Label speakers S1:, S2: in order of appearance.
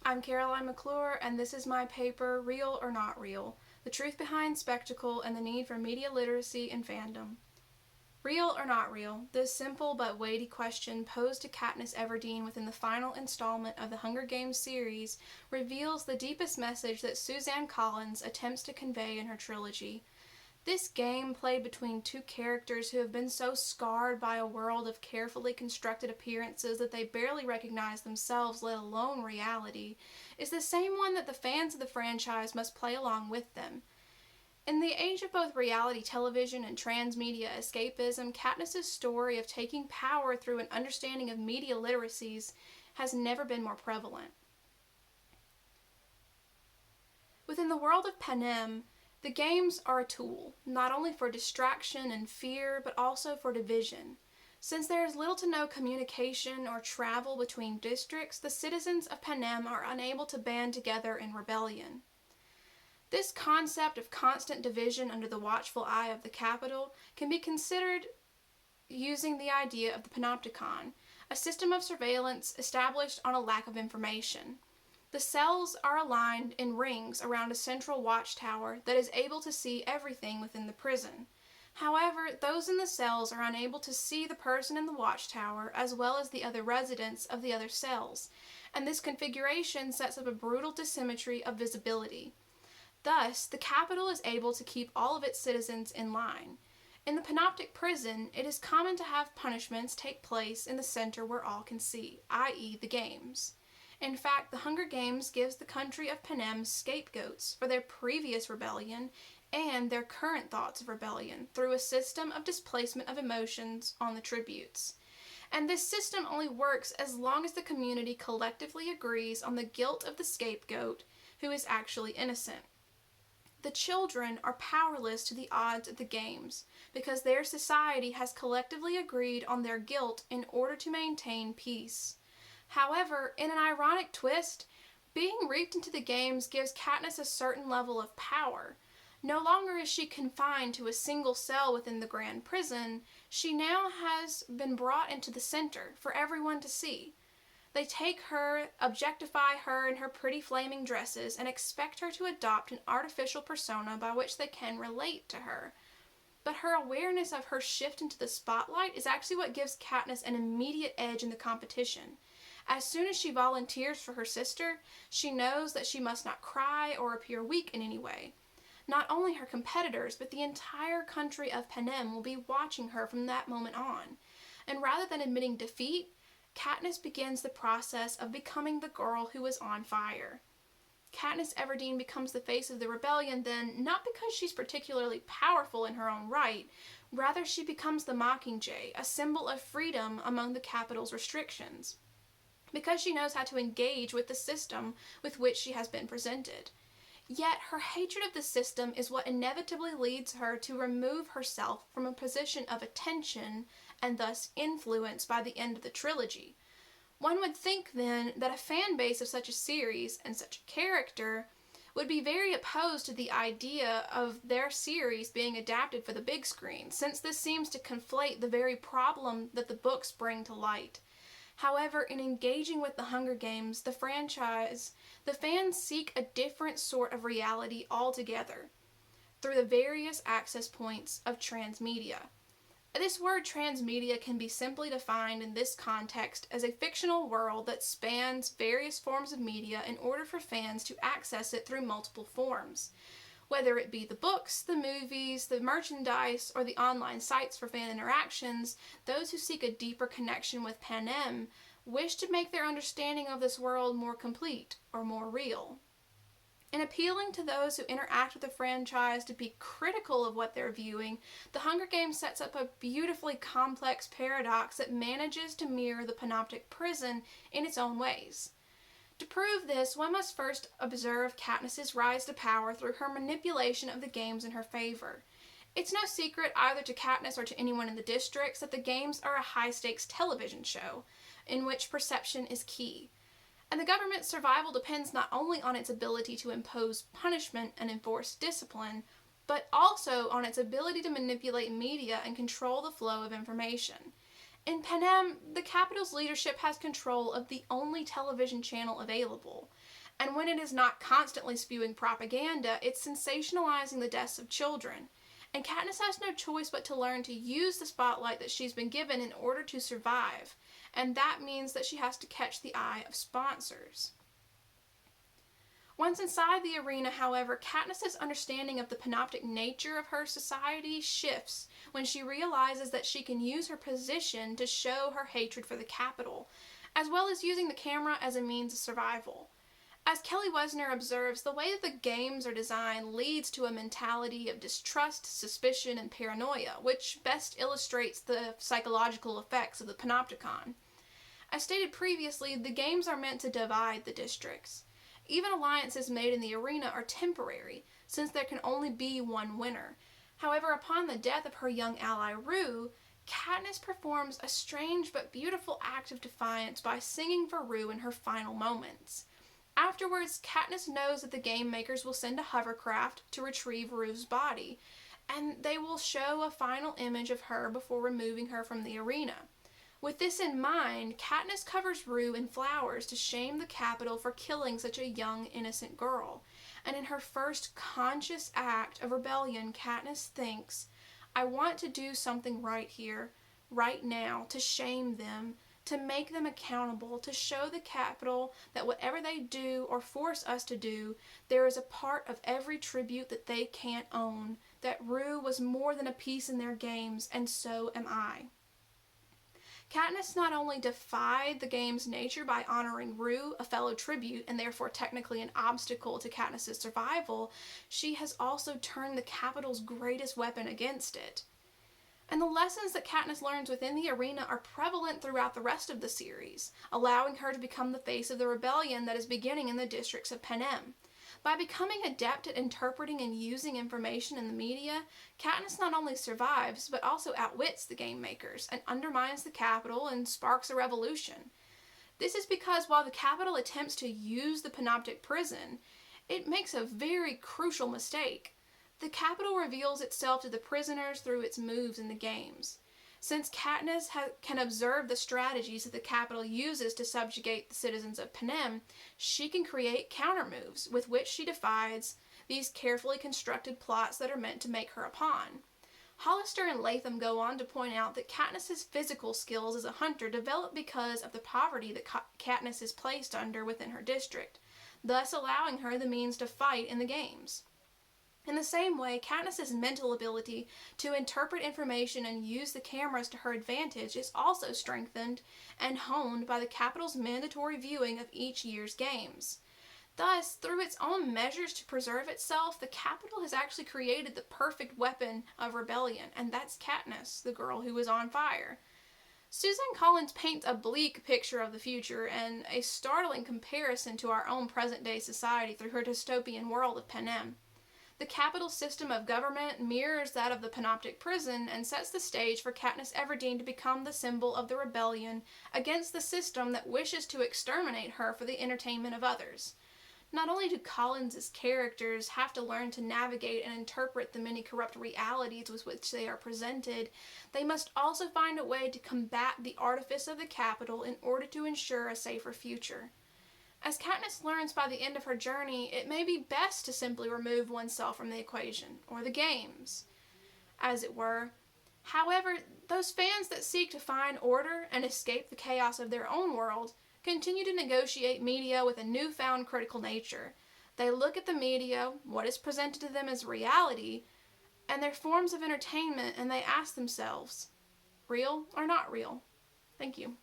S1: I'm Caroline McClure, and this is my paper, Real or Not Real: The Truth Behind Spectacle and the Need for Media Literacy in Fandom. Real or not real? This simple but weighty question posed to Katniss Everdeen within the final installment of the Hunger Games series reveals the deepest message that Suzanne Collins attempts to convey in her trilogy. This game, played between two characters who have been so scarred by a world of carefully constructed appearances that they barely recognize themselves, let alone reality, is the same one that the fans of the franchise must play along with them. In the age of both reality television and transmedia escapism, Katniss's story of taking power through an understanding of media literacies has never been more prevalent. Within the world of Panem, the games are a tool, not only for distraction and fear, but also for division. Since there is little to no communication or travel between districts, the citizens of Panem are unable to band together in rebellion. This concept of constant division under the watchful eye of the capital can be considered using the idea of the panopticon, a system of surveillance established on a lack of information. The cells are aligned in rings around a central watchtower that is able to see everything within the prison. However, those in the cells are unable to see the person in the watchtower as well as the other residents of the other cells, and this configuration sets up a brutal dissymmetry of visibility. Thus, the capital is able to keep all of its citizens in line. In the Panoptic prison, it is common to have punishments take place in the center where all can see, i.e. the games. In fact, the Hunger Games gives the country of Panem scapegoats for their previous rebellion and their current thoughts of rebellion through a system of displacement of emotions on the tributes. And this system only works as long as the community collectively agrees on the guilt of the scapegoat who is actually innocent. The children are powerless to the odds of the games because their society has collectively agreed on their guilt in order to maintain peace. However, in an ironic twist, being reaped into the games gives Katniss a certain level of power. No longer is she confined to a single cell within the Grand Prison, she now has been brought into the center for everyone to see. They take her, objectify her in her pretty flaming dresses, and expect her to adopt an artificial persona by which they can relate to her. But her awareness of her shift into the spotlight is actually what gives Katniss an immediate edge in the competition. As soon as she volunteers for her sister, she knows that she must not cry or appear weak in any way. Not only her competitors, but the entire country of Panem will be watching her from that moment on. And rather than admitting defeat, Katniss begins the process of becoming the girl who is on fire. Katniss Everdeen becomes the face of the rebellion then, not because she's particularly powerful in her own right, rather she becomes the Mockingjay, a symbol of freedom among the capital's restrictions, because she knows how to engage with the system with which she has been presented. Yet her hatred of the system is what inevitably leads her to remove herself from a position of attention and thus influence by the end of the trilogy. One would think then that a fan base of such a series and such a character would be very opposed to the idea of their series being adapted for the big screen, since this seems to conflate the very problem that the books bring to light. However, in engaging with the Hunger Games, the franchise, the fans seek a different sort of reality altogether through the various access points of transmedia. This word transmedia can be simply defined in this context as a fictional world that spans various forms of media in order for fans to access it through multiple forms. Whether it be the books, the movies, the merchandise, or the online sites for fan interactions, those who seek a deeper connection with Panem wish to make their understanding of this world more complete or more real. In appealing to those who interact with the franchise to be critical of what they're viewing, the Hunger Games sets up a beautifully complex paradox that manages to mirror the Panoptic prison in its own ways. To prove this, one must first observe Katniss's rise to power through her manipulation of the games in her favor. It's no secret either to Katniss or to anyone in the districts that the games are a high-stakes television show, in which perception is key. And the government's survival depends not only on its ability to impose punishment and enforce discipline, but also on its ability to manipulate media and control the flow of information. In Panem, the Capitol's leadership has control of the only television channel available, and when it is not constantly spewing propaganda, it's sensationalizing the deaths of children. And Katniss has no choice but to learn to use the spotlight that she's been given in order to survive, and that means that she has to catch the eye of sponsors. Once inside the arena, however, Katniss's understanding of the panoptic nature of her society shifts when she realizes that she can use her position to show her hatred for the Capitol, as well as using the camera as a means of survival. As Kelly Wesner observes, the way that the games are designed leads to a mentality of distrust, suspicion, and paranoia, which best illustrates the psychological effects of the panopticon. As stated previously, the games are meant to divide the districts. Even alliances made in the arena are temporary, since there can only be one winner. However, upon the death of her young ally Rue, Katniss performs a strange but beautiful act of defiance by singing for Rue in her final moments. Afterwards, Katniss knows that the game makers will send a hovercraft to retrieve Rue's body, and they will show a final image of her before removing her from the arena. With this in mind, Katniss covers Rue in flowers to shame the Capitol for killing such a young, innocent girl. And in her first conscious act of rebellion, Katniss thinks, I want to do something right here, right now, to shame them, to make them accountable, to show the Capitol that whatever they do or force us to do, there is a part of every tribute that they can't own, that Rue was more than a piece in their games, and so am I. Katniss not only defied the game's nature by honoring Rue, a fellow tribute, and therefore technically an obstacle to Katniss's survival, she has also turned the Capitol's greatest weapon against it. And the lessons that Katniss learns within the arena are prevalent throughout the rest of the series, allowing her to become the face of the rebellion that is beginning in the districts of Panem. By becoming adept at interpreting and using information in the media, Katniss not only survives, but also outwits the game makers and undermines the Capitol and sparks a revolution. This is because while the Capitol attempts to use the Panoptic Prison, it makes a very crucial mistake. The Capitol reveals itself to the prisoners through its moves in the games. Since Katniss can observe the strategies that the Capitol uses to subjugate the citizens of Panem, she can create counter-moves with which she defies these carefully constructed plots that are meant to make her a pawn. Hollister and Latham go on to point out that Katniss's physical skills as a hunter develop because of the poverty that Katniss is placed under within her district, thus allowing her the means to fight in the games. In the same way, Katniss's mental ability to interpret information and use the cameras to her advantage is also strengthened and honed by the Capitol's mandatory viewing of each year's games. Thus, through its own measures to preserve itself, the Capitol has actually created the perfect weapon of rebellion, and that's Katniss, the girl who is on fire. Suzanne Collins paints a bleak picture of the future and a startling comparison to our own present-day society through her dystopian world of Panem. The Capitol's system of government mirrors that of the Panoptic Prison and sets the stage for Katniss Everdeen to become the symbol of the rebellion against the system that wishes to exterminate her for the entertainment of others. Not only do Collins' characters have to learn to navigate and interpret the many corrupt realities with which they are presented, they must also find a way to combat the artifice of the Capitol in order to ensure a safer future. As Katniss learns by the end of her journey, it may be best to simply remove oneself from the equation, or the games, as it were. However, those fans that seek to find order and escape the chaos of their own world continue to negotiate media with a newfound critical nature. They look at the media, what is presented to them as reality, and their forms of entertainment, and they ask themselves, real or not real? Thank you.